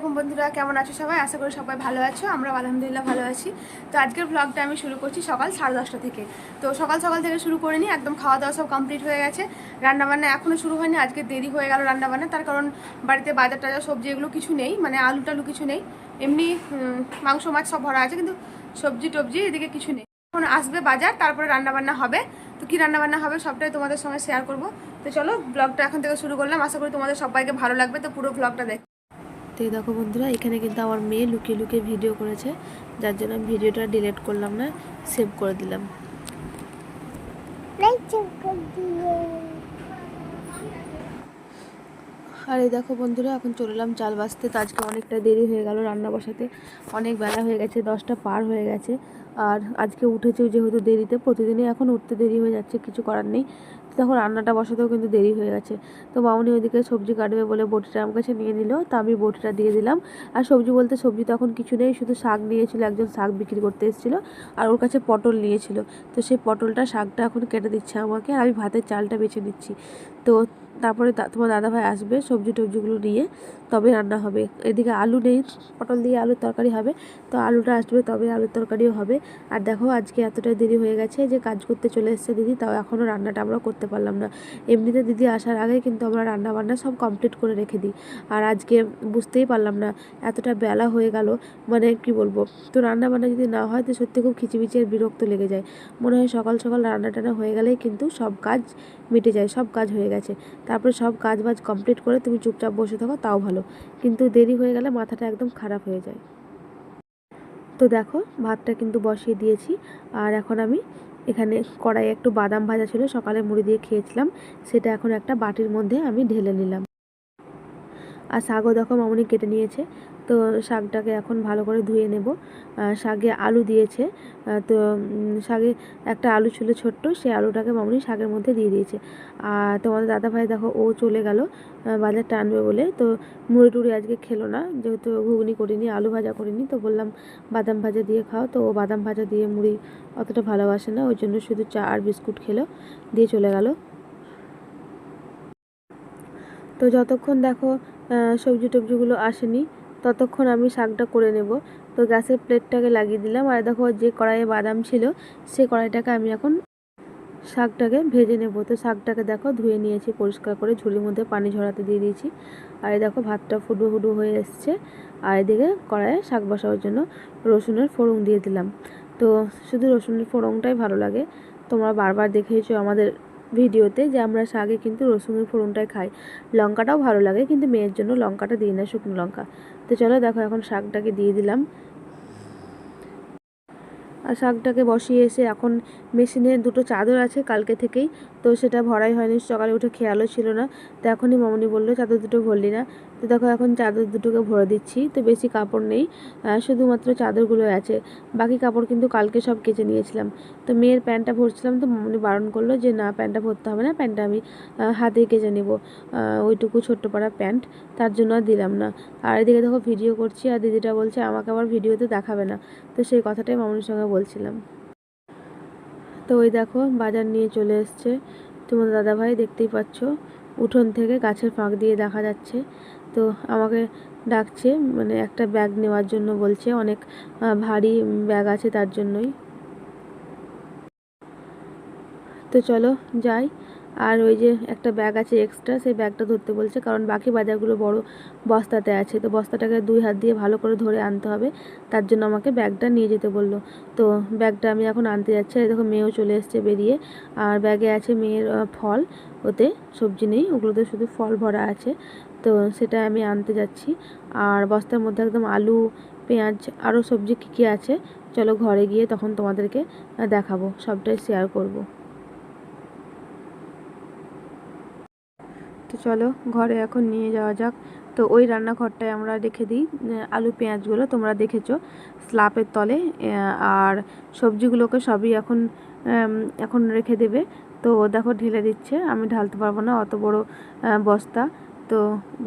আলাইকুম বন্ধুরা, কেমন আছো সবাই? আশা করি সবাই ভালো আছো। আমরা আলহামদুলিল্লাহ ভালো আছি। তো আজকের ব্লগটা আমি শুরু করছি সকাল 10:30 থেকে। তো সকাল সকাল থেকে শুরু করে নিই, একদম খাওয়া দাওয়া সব কমপ্লিট হয়ে গেছে। রান্নাবান্না এখনও শুরু হয়নি, আজকে দেরি হয়ে গেল রান্নাবান্না। তার কারণ বাড়িতে বাজার টাজার সবজি এগুলো কিছু নেই, মানে আলু টালু কিছু নেই। এমনি মাংস মাছ সব ভরা আছে, কিন্তু সবজি টবজি এদিকে কিছু নেই। এখন আসবে বাজার, তারপরে রান্নাবান্না হবে। তো কী রান্নাবান্না হবে সবটাই তোমাদের সঙ্গে শেয়ার করবো। তো চলো, ব্লগটা এখন থেকে শুরু করলাম। আশা করি তোমাদের সবাইকে ভালো লাগবে। তো পুরো ব্লগটা দেখ। তো দেখো বন্ধুরা, এখানে কিন্তু আমার মেয়ে লুকিয়ে লুকিয়ে ভিডিও করেছে, যার জন্য আমি ভিডিওটা ডিলিট করলাম না, সেভ করে দিলাম। আর এই দেখো বন্ধুরা, এখন চলে এলাম চাল বাছতে। তো আজকে অনেকটা দেরি হয়ে গেল রান্না বসাতে, অনেক বেলা হয়ে গেছে, 10টা পার হয়ে গেছে। আর আজকে উঠেছে যেহেতু দেরিতে, প্রতিদিনই এখন উঠতে দেরি হয়ে যাচ্ছে, কিছু করার নেই। তখন রান্নাটা বসাতেও কিন্তু দেরি হয়ে গেছে। তো মামনি ওইদিকে সবজি কাটবে বলে বটিটা আমার কাছে নিয়ে নিল, তো আমি বটিটা দিয়ে দিলাম। আর সবজি বলতে সবজি তো এখন কিছু নেই, শুধু শাক নিয়েছিল, একজন শাক বিক্রি করতে এসেছিলো, আর ওর কাছে পটল নিয়েছিল। তো সেই পটলটা শাকটা এখন কেটে দিচ্ছে আমাকে, আর আমি ভাতের চালটা বেছে নিচ্ছি। তো তারপরে তোমার দাদাভাই আসবে সবজি টবজিগুলো নিয়ে, তবে রান্না হবে। এদিকে আলু নেই, পটল দিয়ে আলুর তরকারি হবে। তো আলুটা আসবে তবে আলুর তরকারিও হবে। আর দেখো আজকে এতটাই দেরি হয়ে গেছে যে কাজ করতে চলে এসেছে দিদি, তাও এখনও রান্নাটা আমরা করতে পারলাম না। এমনিতে দিদি আসার আগেই কিন্তু আমরা রান্না বান্না সব কমপ্লিট করে রেখে দিই। আর আজকে বুঝতেই পারলাম না, এতটা বেলা হয়ে গেল, মানে কি বলবো। তো রান্না বান্না যদি না হয় তো সত্যি খুব খিচিমিচি আর বিরক্ত লেগে যায়। মনে হয় সকাল সকাল রান্না টান্না হয়ে গেলেই কিন্তু সব কাজ মিটে যায়, সব কাজ হয়ে গেছে। তারপরে সব কাজ বাজ কমপ্লিট করে তুমি চুপচাপ বসে থাকো, তাও ভালো। কিন্তু দেরি হয়ে গেলে মাথাটা একদম খারাপ হয়ে যায়। তো দেখো ভাতটা কিন্তু বসিয়ে দিয়েছি। আর এখন আমি এখানে কড়াইয়ে একটু বাদাম ভাজা ছিল, সকালে মুড়ি দিয়ে খেয়েছিলাম, সেটা এখন একটা বাটির মধ্যে আমি ঢেলে নিলাম। আর শাকও দেখো মামনি কেটে নিয়েছে। তো শাকটাকে এখন ভালো করে ধুয়ে নেব। শাকে আলু দিয়েছে, তো শাকে একটা আলু ছিল ছোট্ট, সেই আলুটাকে মামনি শাকের মধ্যে দিয়ে দিয়েছে। আর তোমাদের দাদাভাই দেখো ও চলে গেল বাজার টানবে বলে। তো মুড়ি টুড়ি আজকে খেলো না, যেহেতু ঘুগনি করিনি, আলু ভাজা করিনি। তো বললাম বাদাম ভাজা দিয়ে খাও, তো ও বাদাম ভাজা দিয়ে মুড়ি অতটা ভালোবাসে না, ওই জন্য শুধু চা আর বিস্কুট খেলো, দিয়ে চলে গেল। তো যতক্ষণ দেখো সবজি টবজিগুলো আসেনি, ততক্ষণ আমি শাকটা করে নেব। তো গ্যাসের প্লেটটাকে লাগিয়ে দিলাম। আর দেখো যে কড়াইয়ে বাদাম ছিল, সেই কড়াইটাকে আমি এখন শাকটাকে ভেজে নেব। তো শাকটাকে দেখো ধুয়ে নিয়েছি পরিষ্কার করে, ঝুড়ির মধ্যে পানি ঝরাতে দিয়ে দিয়েছি। আর এই দেখো ভাতটা ফুডু ফুডু হয়ে এসছে। আর এদিকে কড়াইয়ে শাক বসানোর জন্য রসুনের ফোড়ন দিয়ে দিলাম। তো শুধু রসুনের ফোড়নটাই ভালো লাগে। তোমরা বারবার দেখেছো আমাদের ভিডিওতে যে আমরা শাকে কিন্তু রসুনের ফোড়নটাই খাই। লঙ্কাটাও ভালো লাগে, কিন্তু মেয়ের জন্য লঙ্কাটা দিই না, শুকনো লঙ্কা। তো চলো দেখো এখন শাকটাকে দিয়ে দিলাম। আর শাকটাকে বসিয়ে এসে এখন মেশিনে দুটো চাদর আছে কালকে থেকেই, তো সেটা ভরাই হয়নি, সকালে উঠে খেয়ালও ছিল না। তো এখনই মামনি বললো চাদর দুটো ভরলি না। তো দেখো এখন চাদর দুটোকে ভরে দিচ্ছি। তো বেশি কাপড় নেই, শুধুমাত্র চাদরগুলো আছে, বাকি কাপড় কিন্তু কালকে সব কেচে নিয়েছিলাম। তো মেয়ের প্যান্টটা ভরছিলাম, তো মামনি বারণ করলো যে না, প্যান্টটা ভরতে হবে না, প্যান্টটা আমি হাতেই কেচে নেবো, ওইটুকু ছোট্ট পাড়া প্যান্ট, তার জন্য আর দিলাম না। আর এদিকে দেখো ভিডিও করছি, আর দিদিটা বলছে আমাকে আবার ভিডিওতে দেখাবে না। তো সেই কথাটাই মামনির সঙ্গে বলছিলাম। তো ওই দেখো বাজার নিয়ে চলে এসছে তোমার দাদাভাই, দেখতেই পাচ্ছ উঠোন থেকে গাছের ফাঁক দিয়ে দেখা যাচ্ছে। তো আমাকে ডাকছে, মানে একটা ব্যাগ নেওয়ার জন্য বলছে, অনেক ভারী ব্যাগ আছে তার জন্যই। তো চলো যাই। আর ওই যে একটা ব্যাগ আছে এক্সট্রা, সেই ব্যাগটা ধরতে বলছে, কারণ বাকি বাজারগুলো বড় বস্তাতে আছে। তো বস্তাটাকে 2 হাত দিয়ে ভালো করে ধরে আনতে হবে, তার জন্য আমাকে ব্যাগটা নিয়ে যেতে বললো। তো ব্যাগটা আমি এখন আনতে যাচ্ছি। আর দেখো মেয়েও চলে এসছে বেরিয়ে। আর ব্যাগে আছে মেয়ের ফল, ওতে সবজি নেই, ওগুলোতে শুধু ফল ভরা আছে। তো সেটা আমি আনতে যাচ্ছি। আর বস্তার মধ্যে একদম আলু, পেঁয়াজ, আরও সবজি কী কী আছে, চলো ঘরে গিয়ে তখন তোমাদেরকে দেখাবো, সবটাই শেয়ার করব। তো চলো ঘরে এখন নিয়ে যাওয়া যাক। তো ওই রান্নাঘরটায় আমরা রেখে দিই আলু পেঁয়াজগুলো, তোমরা দেখেছো স্ল্যাপের তলে। আর সবজিগুলোকে সবই এখন এখন রেখে দেবে। তো দেখো ঢেলে দিচ্ছে, আমি ঢালতে পারবো না, অত বড় বস্তা। তো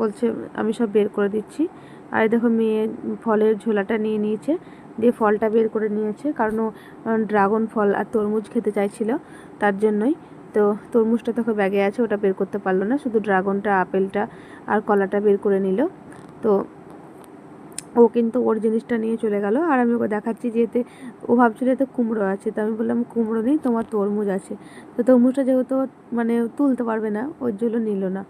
বলছে আমি সব বের করে দিচ্ছি। আর দেখো মেয়ে ফলের ঝোলাটা নিয়ে নিয়েছে, দিয়ে ফলটা বের করে নিয়েছে, কারণ ও ড্রাগন ফল আর তরমুজ খেতে চাইছিল, তার জন্যই। তো তরমুজটা তখন ব্যাগে আছে, ওটা বের করতে পারলো না, শুধু ড্রাগনটা, আপেলটা আর কলাটা বের করে নিল। তো ও কিন্তু ওর জিনিসটা নিয়ে চলে গেল। আর আমি ওকে দেখাচ্ছি যে এতে, ও ভাবছিল এতে কুমড়ো আছে, তো আমি বললাম কুমড়ো নেই, তোমার তরমুজ আছে। তো তরমুজটা যেহেতু মানে তুলতে পারবে না, ওর জন্য নিল না।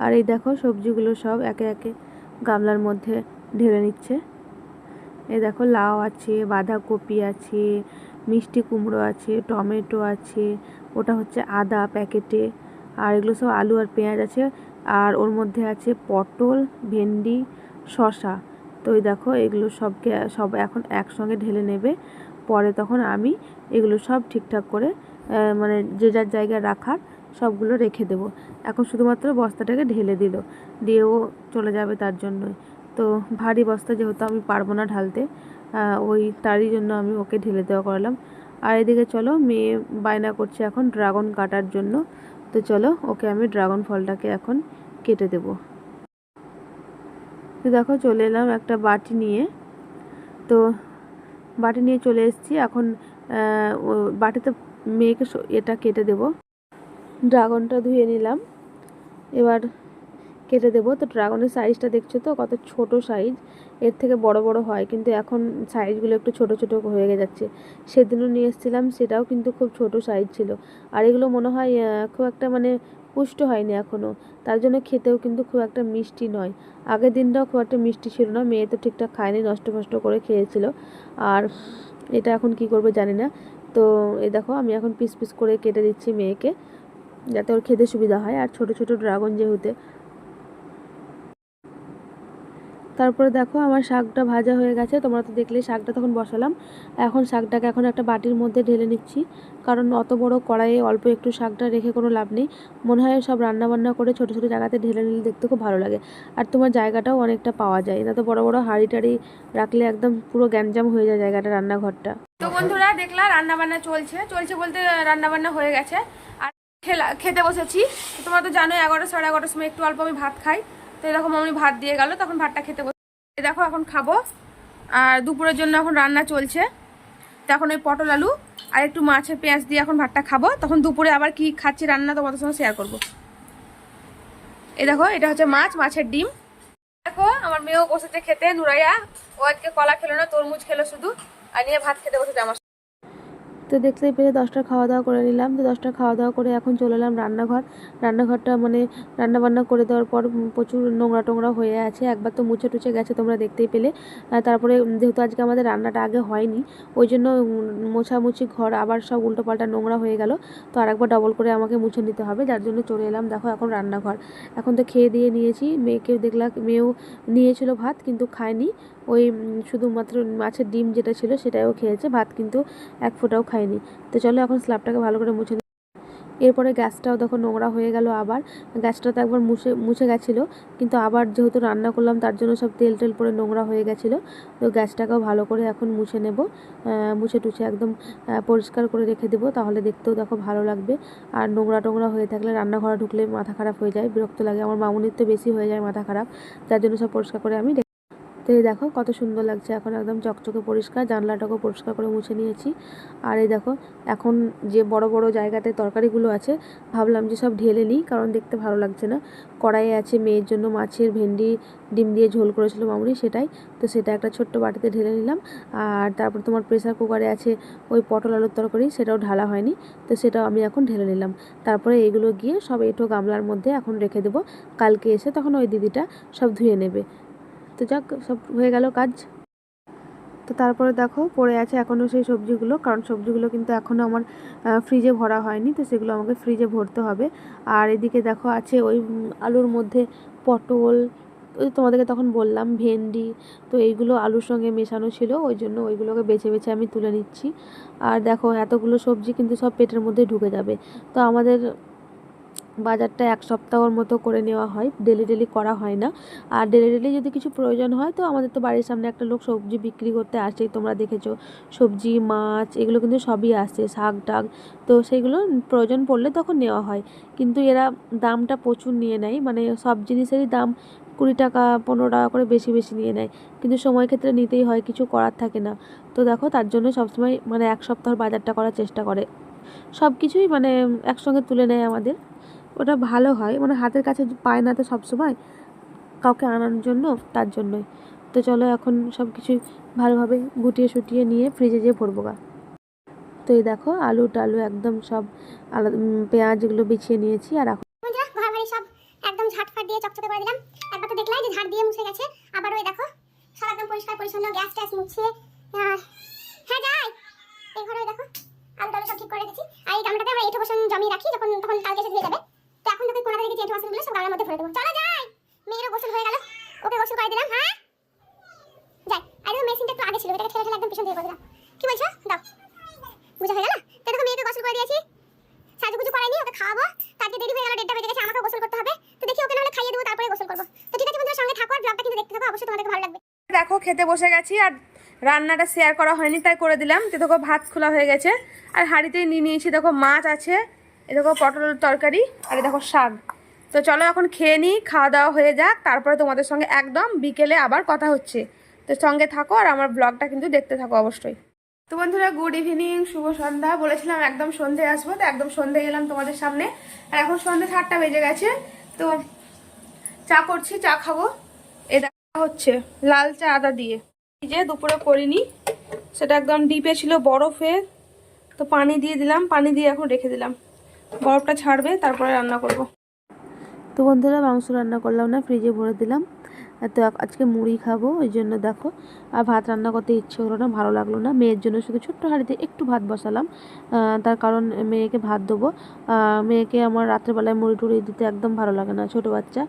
আর এই দেখো সবজিগুলো সব একে একে গামলার মধ্যে ঢেলে নিচ্ছে। এই দেখো লাউ আছে, বাঁধাকপি আছে, মিষ্টি কুমড়ো আছে, টমেটো আছে, ওটা হচ্ছে আদা প্যাকেটে, আর এগুলো সব আলু আর পেঁয়াজ আছে। আর ওর মধ্যে আছে পটল, ভেন্ডি, শসা। তো এই দেখো এগুলো সব এখন একসঙ্গে ঢেলে নেবে। পরে তখন আমি এগুলো সব ঠিকঠাক করে মানে যে যার জায়গায় রাখার সবগুলো রেখে দেবো। এখন শুধুমাত্র বস্তাটাকে ঢেলে দিল, দিয়েও চলে যাবে তার জন্যই। তো ভারী বস্তা যেহেতু আমি পারবো না ঢালতে, ওই তারই জন্য আমি ওকে ঢেলে দেওয়া করালাম। আর এদিকে চলো, মেয়ে বায়না করছে এখন ড্রাগন কাটার জন্য। তো চলো ওকে আমি ড্রাগন ফলটাকে এখন কেটে দেব। তো দেখো চলে এলাম একটা বাটি নিয়ে। তো বাটি নিয়ে চলে এসেছি এখন। বাটিতে মেয়েকে এটা কেটে দেব। ড্রাগনটা ধুয়ে নিলাম, এবার কেটে দেবো। তো ড্রাগনের সাইজটা দেখছো তো কত ছোট সাইজ, এর থেকে বড় বড় হয়, কিন্তু এখন সাইজগুলো একটু ছোট ছোট হয়ে যাচ্ছে। সেদিনও নিয়ে এসেছিলাম, সেটাও কিন্তু খুব ছোট সাইজ ছিল। আর এগুলো মনে হয় খুব একটা মানে পুষ্ট হয়নি এখনও, তার জন্য খেতেও কিন্তু খুব একটা মিষ্টি নয়। আগের দিনটাও খুব একটা মিষ্টি ছিল না, মেয়ে তো ঠিকঠাক খায়নি, নষ্ট ফষ্ট করে খেয়েছিল। আর এটা এখন কি করবে জানি না। তো এই দেখো আমি এখন পিস পিস করে কেটে দিচ্ছি মেয়েকে, যাতে ওর খেতে সুবিধা হয়। আর ছোট ছোট ড্রাগন যেহেতু। তারপরে দেখো আমার শাকটা ভাজা হয়ে গেছে, তোমরা তো দেখলেই শাকটা তখন বসালাম। এখন শাকটাকে এখন একটা বাটির মধ্যে ঢেলে নিচ্ছি, কারণ অত বড় কড়াইয়ে অল্প একটু শাকটা রেখে কোনো লাভ নেই। মনে হয় সব রান্না বান্না করে ছোটো ছোটো জায়গাতে ঢেলে নিলে দেখতে খুব ভালো লাগে। আর তোমার জায়গাটাও অনেকটা পাওয়া যায় না, তো বড় বড় হাঁড়ি টাড়ি রাখলে একদম পুরো গ্যাঞ্জাম হয়ে যায় জায়গাটা, রান্নাঘরটা। তো বন্ধুরা দেখলা রান্না বান্না চলছে চলছে বলতে রান্না বান্না হয়ে গেছে। আর খেতে বসেছি। তো তোমরা তো জানো 11 সাড়ে 11টার সময় একটু অল্প আমি ভাত খাই। তো এরকম আমি ভাত দিয়ে গেল, তখন ভাতটা খেতে বসে দেখো এখন খাবো। আর দুপুরের জন্য এখন রান্না চলছে। তো এখন ওই পটল আলু আর একটু মাছের পেঁয়াজ দিয়ে এখন ভাতটা খাবো। তখন দুপুরে আবার কি খাচ্ছি রান্না তোমাদের সঙ্গে শেয়ার করবো। এই দেখো এটা হচ্ছে মাছের ডিম। দেখো আমার মেয়েও বসেছে খেতে, নুরাইয়া। ও আজকে কলা খেলো না, তরমুজ খেলো শুধু, আর নিয়ে ভাত খেতে বসেছে আমার। তো দেখতেই পেলে 10টা খাওয়া দাওয়া করে নিলাম। তো 10টা খাওয়া দাওয়া করে এখন চলে এলাম রান্নাঘর। রান্নাঘরটা মানে রান্না বান্না করে দেওয়ার পর প্রচুর নোংরা টোংরা হয়ে আছে, একবার তো মুছে টুছে গেছে, তোমরা দেখতেই পেলে। তারপরে যেহেতু আজকে আমাদের রান্নাটা আগে হয়নি, ওই জন্য মোছামুছি ঘর আবার সব উল্টোপাল্টা নোংরা হয়ে গেল। তো আরেকবার ডবল করে আমাকে মুছে নিতে হবে, যার জন্য চলে এলাম দেখো এখন রান্নাঘর। এখন তো খেয়ে দিয়ে নিয়েছি, মেয়েকেও দেখলাম, মেয়েও নিয়েছিল ভাত কিন্তু খায়নি। ওই শুধুমাত্র মাছের ডিম যেটা ছিল সেটাও খেয়েছে, ভাত কিন্তু এক ফোঁটাও খায়নি। তো চলো এখন স্ল্যাবটাকে ভালো করে মুছে নিই। এরপরে গ্যাসটাও দেখো নোংরা হয়ে গেল আবার। গ্যাসটা তো একবার মুছে গেছিলো, কিন্তু আবার যেহেতু রান্না করলাম তার জন্য সব তেল টেল পরে নোংরা হয়ে গেছিলো। তো গ্যাসটাকেও ভালো করে এখন মুছে নেব, মুছে টুছে একদম পরিষ্কার করে রেখে দেবো, তাহলে দেখতেও দেখো ভালো লাগবে। আর নোংরা টোংরা হয়ে থাকলে রান্নাঘরে ঢুকলে মাথা খারাপ হয়ে যায়, বিরক্ত লাগে। আমার মামুনির তো বেশি হয়ে যায় মাথা খারাপ, যার জন্য সব পরিষ্কার করে আমি। তো এই দেখো কত সুন্দর লাগছে, এখন একদম চকচকে পরিষ্কার। জানলাটাকেও পরিষ্কার করে মুছে নিয়েছি। আর এই দেখো এখন যে বড় বড় জায়গাতে তরকারিগুলো আছে, ভাবলাম যে সব ঢেলে নিই, কারণ দেখতে ভালো লাগছে না। কড়াইয়ে আছে মেয়ের জন্য মাছের ভেন্ডি ডিম দিয়ে ঝোল করেছিল মামুনি, সেটাই। তো সেটা একটা ছোট্ট বাটিতে ঢেলে নিলাম। আর তারপর তোমার প্রেসার কুকারে আছে ওই পটল আলুর তরকারি, সেটাও ঢালা হয়নি, তো সেটাও আমি এখন ঢেলে নিলাম। তারপরে এগুলো গিয়ে সব এঁটো গামলার মধ্যে এখন রেখে দেবো, কালকে এসে তখন ওই দিদিটা সব ধুয়ে নেবে। তো যাক, সব হয়ে গেল কাজ। তো তারপরে দেখো পড়ে আছে এখনও সেই সবজিগুলো, কারণ সবজিগুলো কিন্তু এখনও আমার ফ্রিজে ভরা হয়নি, তো সেগুলো আমাকে ফ্রিজে ভরতে হবে। আর এদিকে দেখো আছে ওই আলুর মধ্যে পটল, ওই তোমাদেরকে তখন বললাম ভেন্ডি, তো এইগুলো আলুর সঙ্গে মেশানো ছিল, ওই জন্য ওইগুলোকে বেছে বেছে আমি তুলে নিচ্ছি। আর দেখো এতগুলো সবজি কিন্তু সব পেটের মধ্যে ঢুকে যাবে। তো আমাদের বাজারটা এক সপ্তাহর মতো করে নেওয়া হয়, ডেলি ডেলি করা হয় না। আর ডেলি ডেলি যদি কিছু প্রয়োজন হয়, তো আমাদের তো বাড়ির সামনে একটা লোক সবজি বিক্রি করতে আসেই, তোমরা দেখেছো। সবজি মাছ এগুলো কিন্তু সবই আসে, শাক টাক, তো সেইগুলো প্রয়োজন পড়লে তখন নেওয়া হয়। কিন্তু এরা দামটা প্রচুর নিয়ে নেয়, মানে সব জিনিসেরই দাম 20 টাকা 15 টাকা করে বেশি বেশি নিয়ে নেয়, কিন্তু সময় ক্ষেত্রে নিতেই হয়, কিছু করার থাকে না। তো দেখো তার জন্য সবসময় মানে এক সপ্তাহের বাজারটা করার চেষ্টা করে, সব কিছুই মানে একসঙ্গে তুলে নেয় আমাদের। ওটা ভালো হয়, মানে হাতের কাছে পায় না তো সবসময় কাউকে আনার জন্য, তার জন্যই। তো চলো এখন সব কিছু ভালোভাবে গুটিয়ে শুটিয়ে নিয়ে ফ্রিজে যেয়ে ভরবো গা। তো এই দেখো আলু টালু একদম সব আলাদা, পেঁয়াজ এগুলো বিছিয়ে নিয়েছি। আর এখন ঘর বাড়ি সব একদম ঝাটফাট দিয়ে চকচকে করে দিলাম। একবার তো দেখলাই যে ঝাড় দিয়ে মুছে গেছে, আবার ওই দেখো সব একদম পরিষ্কার পরিচ্ছন্ন, গ্যাস ট্যাস মুছে। হ্যাঁ যাই, এই ঘরে দেখো আলু টালু সব ঠিক করে রেখেছি। আর এই গামলাটাতে আমরা এঁঠো বাসন জমিয়ে রাখি, যখন তখন কালকে এসে ধুয়ে যাবে। তো এখন তোকে কোনাতে রেখেছি এঁঠো বাসনগুলো সব গামলার মধ্যে ভরে দেবো। চলো যাই, মেয়েরও গোসল হয়ে গেল, ওকে গোসল করে দিলাম। হ্যাঁ যাই। আর দেখো মেশিনটা একটু আগে ছিল, এটাকে ঠেলে ঠেলে একদম পিছন দিয়ে করে দিলাম। কি বলছো? দাও, বুঝা হয়ে গেল। তো দেখো মেয়েকে গোসল করে দিয়েছি, সাজুগুজু করাইনি, ওকে খাওয়াবো। তাকে দেরি হয়ে গেল, 1:30 বেজে গেছে, আমাকে গোসল করতে হবে। তো দেখি ওকে নাহলে খাইয়ে দেবো, তারপরে গোসল করবো। তো ঠিক আছে বন্ধুরা, সঙ্গে থাকো আর ব্লগটা কিন্তু দেখতে থাকো, অবশ্যই তোমাদের ভালো লাগবে। দেখো খেতে বসে গেছি, আর রান্নাটা শেয়ার করা হয়নি তাই করে দিলাম। তো দেখো ভাত খোলা হয়ে গেছে, আর হাঁড়িতেই নিয়ে নিয়েছি। দেখো মাছ আছে, এ দেখো পটলের তরকারি, আর এ দেখো শাক। তো চলো এখন খেয়ে নিই, খাওয়া দাওয়া হয়ে যাক, তারপরে তোমাদের সঙ্গে একদম বিকেলে আবার কথা হচ্ছে। তো সঙ্গে থাকো আর আমার ব্লগটা কিন্তু দেখতে থাকো অবশ্যই। তো বন্ধুরা গুড ইভিনিং, শুভ সন্ধ্যা। বলেছিলাম একদম সন্ধে আসবো, তো একদম সন্ধে এলাম তোমাদের সামনে। আর এখন সন্ধে 7টা বেজে গেছে। তো চা করছি, চা খাবো। এ দেখা হচ্ছে লাল চা আদা দিয়ে, যে দুপুরে করিনি, সেটা একদম ডিপে ছিল বরফে। তো পানি দিয়ে দিলাম, পানি দিয়ে এখন রেখে দিলাম, বরফটা ছাড়বে তারপরে রান্না করব। তো বন্ধুরা মাংস রান্না করলাম না, ফ্রিজে ভরে দিলাম। তো আজকে মুড়ি খাবো, ওই জন্য দেখো। আর ভাত রান্না করতে ইচ্ছে হলো না, ভালো লাগলো না। মেয়ের জন্য শুধু ছোট্ট হাঁড়িতে একটু ভাত বসালাম, তার কারণ মেয়েকে ভাত দেবো। মেয়েকে আমার রাত্রেবেলায় মুড়ি টুড়ি দিতে একদম ভালো লাগে না, ছোটো বাচ্চা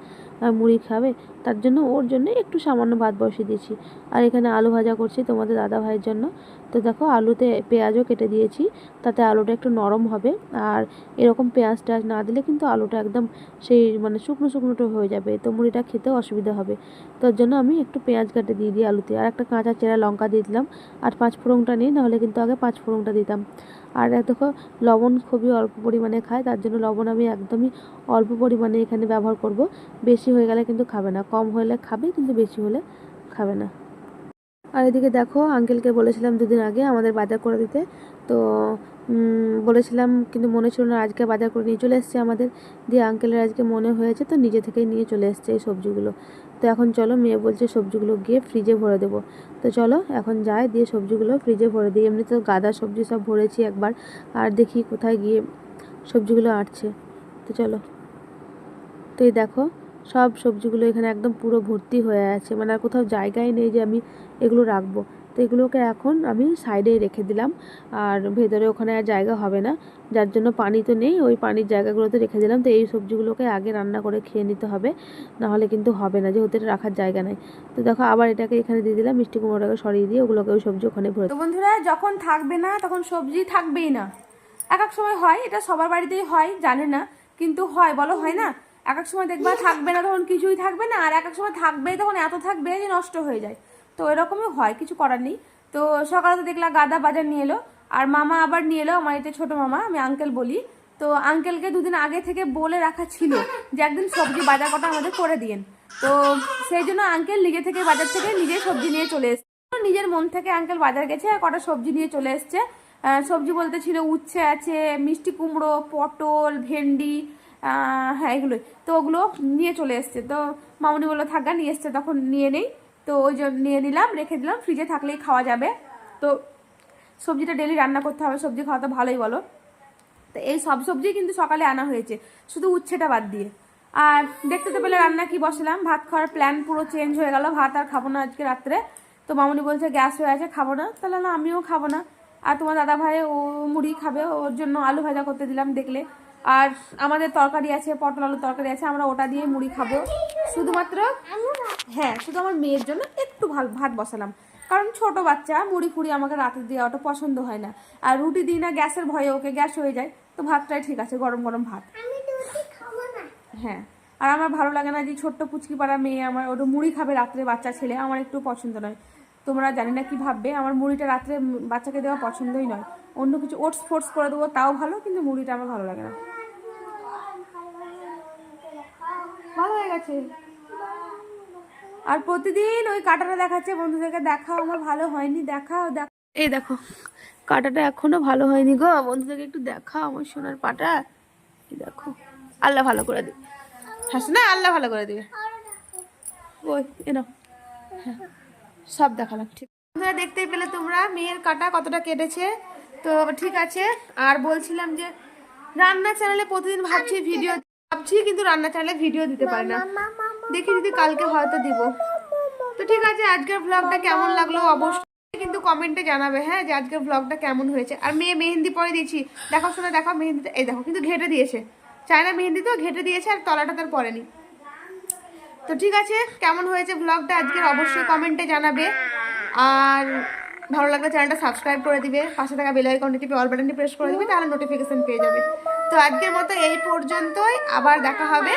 মুড়ি খাবে, তার জন্য ওর জন্য একটু সামান্য ভাত বসিয়ে দিয়েছি। আর এখানে আলু ভাজা করছি তোমাদের দাদা ভাইয়ের জন্য। তো দেখো আলুতে পেঁয়াজও কেটে দিয়েছি, তাতে আলুটা একটু নরম হবে। আর এরকম পেঁয়াজ টেয়াজ না দিলে কিন্তু আলুটা একদম সেই মানে শুকনো শুকনোটো হয়ে যাবে, তো মুড়িটা খেতেও অসুবিধা হবে। তার জন্য আমি একটু পেঁয়াজ কাটে দিয়ে দিই আলুতে, আর একটা কাঁচা চেরা লঙ্কা দিয়ে দিলাম। আর 5 ফোড়নটা নিই, নাহলে কিন্তু আগে 5 ফোড়নটা দিতাম। আর দেখো লবণ খুবই অল্প পরিমাণে খায়, তার জন্য লবণ আমি একদমই অল্প পরিমাণে এখানে ব্যবহার করব। বেশি হয়ে গেলে কিন্তু খাবে না, কম হলে খাবে কিন্তু বেশি হলে খাবে না। আর এদিকে দেখো আঙ্কেলকে বলেছিলাম 2 দিন আগে আমাদের বাজার করে দিতে। তো বলেছিলাম কিন্তু মনে ছিল না, আজকে বাজার করে নিয়ে চলে এসছে আমাদের। দিয়ে আঙ্কেলের আজকে মনে হয়েছে, তো নিজে থেকেই নিয়ে চলে এসছে এই সবজিগুলো। তো এখন চলো, মেয়ে বলছে সবজিগুলো গিয়ে ফ্রিজে ভরে দেবো। তো চলো এখন যাই, দিয়ে সবজিগুলো ফ্রিজে ভরে দিই। এমনি তো গাদা সবজি সব ভরেছি একবার, আর দেখি কোথায় গিয়ে সবজিগুলো আটছে। তো চলো। তো এই দেখো সব সবজিগুলো এখানে একদম পুরো ভর্তি হয়ে আছে, মানে আর কোথাও জায়গাই নেই যে আমি এগুলো রাখবো। তো এগুলোকে এখন আমি সাইডে রেখে দিলাম, আর ভেতরে ওখানে আর জায়গা হবে না, যার জন্য পানি তো নেই, ওই পানির জায়গাগুলোতে রেখে দিলাম। তো এই সবজিগুলোকে আগে রান্না করে খেয়ে নিতে হবে, নাহলে কিন্তু হবে না, যেহেতু এটা রাখার জায়গা নেই। তো দেখো আবার এটাকে এখানে দিয়ে দিলাম, মিষ্টি কুমড়োটাকে সরিয়ে দিয়ে ওগুলোকে ওই সবজি ওখানে ভরে। তো বন্ধুরা যখন থাকবে না তখন সবজি থাকবেই না। এক এক সময় হয়, এটা সবার বাড়িতেই হয় জানে না, কিন্তু হয়, বলো হয় না। এক এক সময় দেখবা থাকবে না তখন কিছুই থাকবে না, আর এক এক সময় থাকবেই তখন এত থাকবে যে নষ্ট হয়ে যায়। তো এরকমই হয়, কিছু করার নেই। তো সকালে তো দেখলাম গাদা বাজার নিয়ে এলো, আর মামা আবার নিয়ে এলো, আমার এটা ছোটো মামা, আমি আঙ্কেল বলি। তো আঙ্কেলকে 2 দিন আগে থেকে বলে রাখা ছিল যে একদিন সবজি বাজার কটা আমাদের করে দিয়েন। তো সেই জন্য আঙ্কেল নিজে থেকে বাজার থেকে নিজে সবজি নিয়ে চলে এসেছে, নিজের মন থেকে আঙ্কেল বাজার গেছে আর কটা সবজি নিয়ে চলে এসছে। সবজি বলতে ছিল উচ্ছে আছে, মিষ্টি কুমড়ো, পটল, ভেন্ডি, হ্যাঁ এগুলোই। তো ওগুলো নিয়ে চলে এসছে। তো মামুনি বললো থাকা নিয়ে এসছে তখন নিয়ে নেই। তো ওই জন্য নিয়ে নিলাম, রেখে দিলাম, ফ্রিজে থাকলেই খাওয়া যাবে। তো সবজিটা ডেলি রান্না করতে হবে, সবজি খাওয়া তো ভালোই বলো। তো এই সব সবজি কিন্তু সকালে আনা হয়েছে, শুধু উচ্ছেটা বাদ দিয়ে। আর দেখতে তো পেলে রান্না কি বসলাম, ভাত খাওয়ার প্ল্যান পুরো চেঞ্জ হয়ে গেল, ভাত আর খাবো না আজকে রাত্রে। তো মামুনি বলছে গ্যাস হয়ে আছে, খাবো না, তাহলে না আমিও খাবো না। আর তোমার দাদা ভাই ও মুড়ি খাবে, ওর জন্য আলু ভাজা করতে দিলাম দেখলে। আর আমাদের তরকারি আছে, পটল আলু তরকারি আছে, আমরা ওটা দিয়ে মুড়ি খাবো শুধুমাত্র। হ্যাঁ শুধু আমার মেয়ের জন্য একটু ভাত বসালাম, কারণ ছোট বাচ্চা, মুড়ি ফুড়ি আমাকে রাতে দেওয়া ওটা পছন্দ হয় না। আর রুটি দিই না গ্যাসের ভয়ে, ওকে গ্যাস হয়ে যায়। তো ভাতটাই ঠিক আছে, গরম গরম ভাত। হ্যাঁ, আর আমার ভালো লাগে না যে ছোট্ট পুচকি পাড়া মেয়ে আমার ওটা মুড়ি খাবে রাত্রে, বাচ্চা ছেলে, আমার একটু পছন্দ নয়। তোমরা জানি না কি ভাববে, আমার মুড়িটা রাত্রে বাচ্চাকে দেওয়া পছন্দই নয়। অন্য কিছু ওটস ফোটস করে দেবো তাও ভালো, কিন্তু মুড়িটা আমার ভালো লাগে না। ভালো হয়ে গেছে। আর প্রতিদিন ওই কাঁটাটা দেখাচ্ছে বন্ধুদেরকে, দেখাও আমার ভালো হয়নি, দেখাও দেখাও। এই দেখো কাঁটাটা এখনো ভালো হয়নি গো, বন্ধুদেরকে একটু দেখাও আমার সোনার পাটা। এই দেখো, আল্লাহ ভালো করে দিবে, হাসো না, আল্লাহ ভালো করে দিবে। ওই এনো, হ্যাঁ সব দেখালাম। ঠিক তোমরা দেখতেই পেলে তোমরা মেয়ের কাটা কতটা কেটেছে। তো ঠিক আছে, আর বলছিলাম যে রান্না চ্যানেলে প্রতিদিন ভাবছি কিন্তু রান্না চ্যানেলে ভিডিও দিতে পারি না। দেখি যদি কালকে হয়তো দিব। তো ঠিক আছে, আজকের ব্লগটা কেমন লাগলো অবশ্যই কিন্তু কমেন্টে জানাবে, হ্যাঁ, যে আজকের ব্লগটা কেমন হয়েছে। আর মেয়ে মেহেন্দি পরে দিয়েছি, দেখো শোনা, দেখো মেহেন্দিটা, এই দেখো কিন্তু ঘেটে দিয়েছে, চায়না মেহেন্দি তো ঘেটে দিয়েছে, আর তলাটা তার পরেনি। তো ঠিক আছে, কেমন হয়েছে ব্লগটা আজকের অবশ্যই কমেন্টে জানাবে। আর ভালো লাগলে চ্যানেলটা সাবস্ক্রাইব করে দিবে, পাশে থাকা বেল আইকনটি টিপে অল বাটনটি প্রেস করে দিবে, তাহলে নোটিফিকেশন পেয়ে যাবে। তো আজকের মতো এই পর্যন্তই, আবার দেখা হবে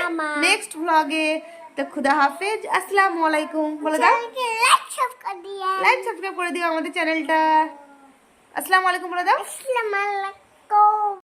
নেক্সট ব্লগে। তো খুদা হাফেজ, আসসালামু আলাইকুম বলে দাও। লাইক সাবস্ক্রাইব করে দিও আমাদের চ্যানেলটা। আসসালামু আলাইকুম বলে দাও। আসসালামু আলাইকুম।